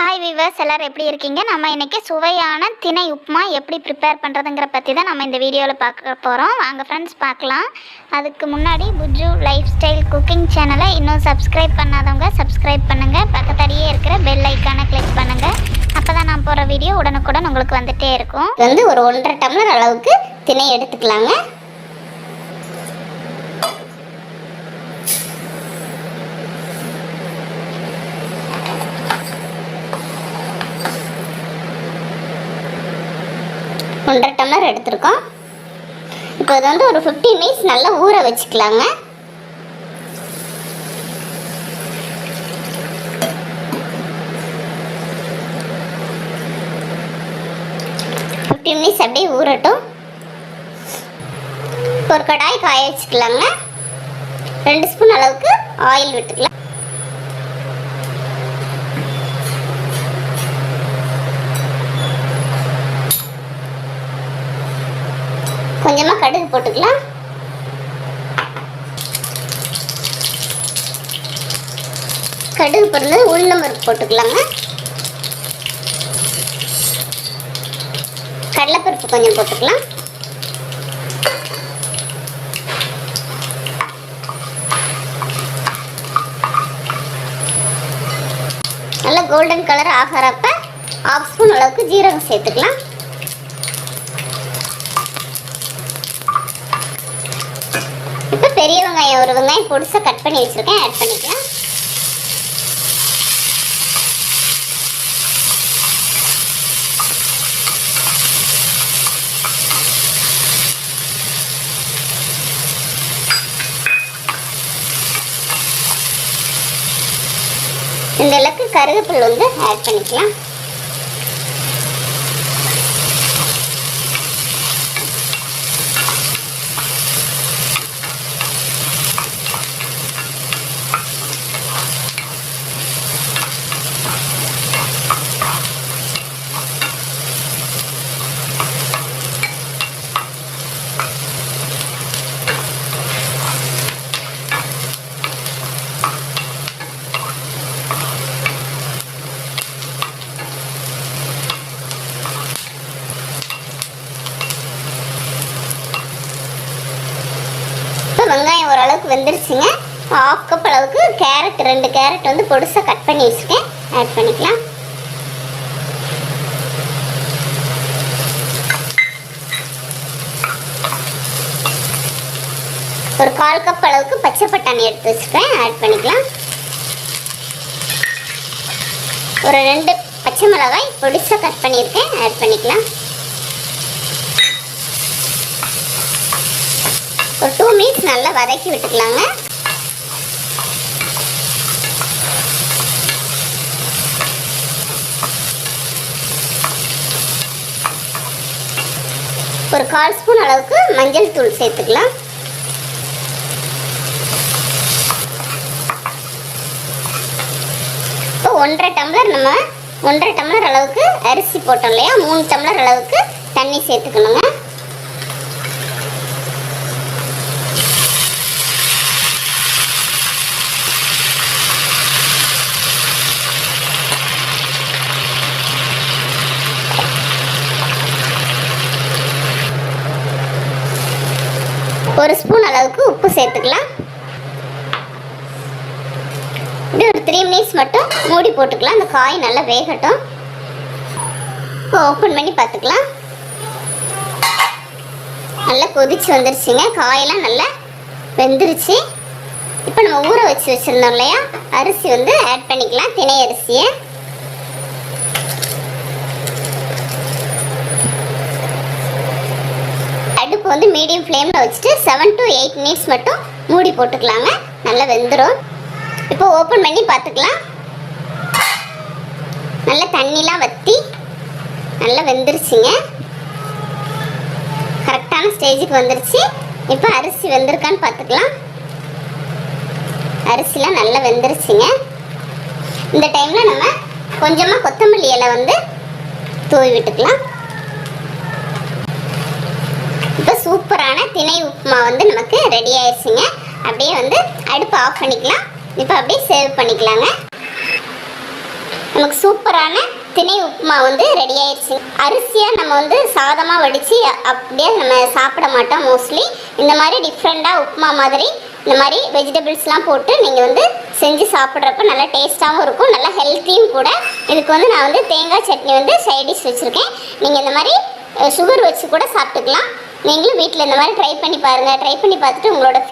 Hi viewers, எல்லோரும் எப்படி இருக்கீங்க? நம்ம இன்றைக்கி சுவையான திணை உப்புமா எப்படி ப்ரிப்பேர் பண்ணுறதுங்கிற பற்றி தான் நம்ம இந்த வீடியோவில் பார்க்க போகிறோம். வாங்க ஃப்ரெண்ட்ஸ் பார்க்கலாம். அதுக்கு முன்னாடி புஜ்ஜு லைஃப் ஸ்டைல் குக்கிங் சேனலை இன்னும் சப்ஸ்கிரைப் பண்ணாதவங்க சப்ஸ்கிரைப் பண்ணுங்கள். பக்கத்தடியே இருக்கிற பெல் ஐக்கானை கிளிக் பண்ணுங்கள். அப்போ தான் நான் போகிற வீடியோ உடனுக்குடன் உங்களுக்கு வந்துகிட்டே இருக்கும். இது ஒரு 1.5 டம்ளர் அளவுக்கு திணை எடுத்துக்கலாங்க. ஒன்றரை டம்ளர் எடுத்துருக்கோம். இப்போ இது ஒரு 15 மினிட்ஸ் நல்லா ஊற வச்சுக்கலாங்க. அப்படியே ஊறட்டும். ஒரு கடாய் காய வச்சுக்கலாங்க. 2 ஸ்பூன் அளவுக்கு ஆயில் விட்டுக்கலாம். கொஞ்சமாக கடுகு போட்டுக்கலாம். கடுகு பொருந்து உளுந்தம்பருப்பு போட்டுக்கலாங்க. கடலைப்பருப்பு கொஞ்சம் போட்டுக்கலாம். நல்லா கோல்டன் கலர் ஆகிறப்ப 1/2 ஸ்பூன் அளவுக்கு ஜீரகம் சேர்த்துக்கலாம். இப்போ பெரிய வெங்காயம் ஒரு வெங்காயம் பொடிசா கட் பண்ணி வச்சிருக்கேன், ஆட் பண்ணிக்கலாம். இந்த அளவுக்கு கருவேப்பிலை ஆட் பண்ணிக்கலாம். வெங்காயம் ஓரளவுக்கு வெந்துருச்சுங்க. 1/2 கப் அளவுக்கு கேரட், 2 கேரட் பொடிசா கட் பண்ணி வச்சுருக்கேன், ஆட் பண்ணிக்கலாம். ஒரு 1/4 கப் அளவுக்கு பச்சை பட்டாணி எடுத்து வச்சுருக்கேன், ஆட் பண்ணிக்கலாம். ஒரு 2 பச்சை மிளகாய் பொடிசா கட் பண்ணியிருக்கேன், ஆட் பண்ணிக்கலாம். ஒரு 2 மினிட்ஸ் நல்லா வதக்கி விட்டுக்கலாங்க. ஒரு 1/4 ஸ்பூன் அளவுக்கு மஞ்சள் தூள் சேர்த்துக்கலாம். இப்போ 1.5 டம்ளர் நம்ம 1.5 டம்ளர் அளவுக்கு அரிசி போட்டோம் இல்லையா, 3 டம்ளர் அளவுக்கு தண்ணி சேர்த்துக்கணுங்க. ஒரு ஸ்பூன் அளவுக்கு உப்பு சேர்த்துக்கலாம். இப்படி ஒரு 3 மினிட்ஸ் மட்டும் மூடி போட்டுக்கலாம். அந்த காய் நல்லா வேகட்டும். இப்போ ஓப்பன் பண்ணி பார்த்துக்கலாம். நல்லா கொதிச்சு வந்துருச்சுங்க. காயெல்லாம் நல்லா வெந்துருச்சு. இப்போ நம்ம ஊற வச்சுருந்தோம் இல்லையா அரிசி ஆட் பண்ணிக்கலாம். திணை அரிசியை அடுப்பு மீடியம் ஃப்ளேமில் வச்சுட்டு 7 to 8 மினிட்ஸ் மட்டும் மூடி போட்டுக்கலாங்க. நல்லா வெந்துடும். இப்போ ஓப்பன் பண்ணி பார்த்துக்கலாம். நல்லா தண்ணிலாம் வற்றி நல்லா வெந்துருச்சுங்க. கரெக்டான ஸ்டேஜுக்கு வந்துருச்சு. இப்போ அரிசி வெந்திருக்கான்னு பார்த்துக்கலாம். அரிசிலாம் நல்லா வெந்துருச்சுங்க. இந்த டைமில் நம்ம கொஞ்சமாக கொத்தமல்லி இலை தூவி விட்டுக்கலாம். இப்போ சூப்பரான திணை உப்புமா நமக்கு ரெடி ஆயிடுச்சுங்க. அப்படியே அடுப்பு ஆஃப் பண்ணிக்கலாம். இப்போ அப்படியே சேவ் பண்ணிக்கலாங்க. நமக்கு சூப்பரான திணை உப்புமா வந்து ரெடி ஆயிடுச்சு. அரிசியாக நம்ம வந்து சாதமாக வடித்து அப்படியே நம்ம சாப்பிட மாட்டோம் மோஸ்ட்லி. இந்த மாதிரி டிஃப்ரெண்ட்டாக உப்புமா மாதிரி இந்த மாதிரி வெஜிடபிள்ஸ்லாம் போட்டு நீங்கள் வந்து செஞ்சு சாப்பிட்றப்ப நல்லா டேஸ்ட்டாகவும் இருக்கும், நல்லா ஹெல்த்தியும் கூட. இதுக்கு வந்து நான் வந்து தேங்காய் சட்னி வந்து சைட் டிஷ் வச்சுருக்கேன். நீங்கள் இந்த மாதிரி சுகர் வச்சு கூட சாப்பிட்டுக்கலாம். நீங்களும் வீட்டில் இந்த மாதிரி ட்ரை பண்ணி பாருங்கள். ட்ரை பண்ணி பார்த்துட்டு உங்களோட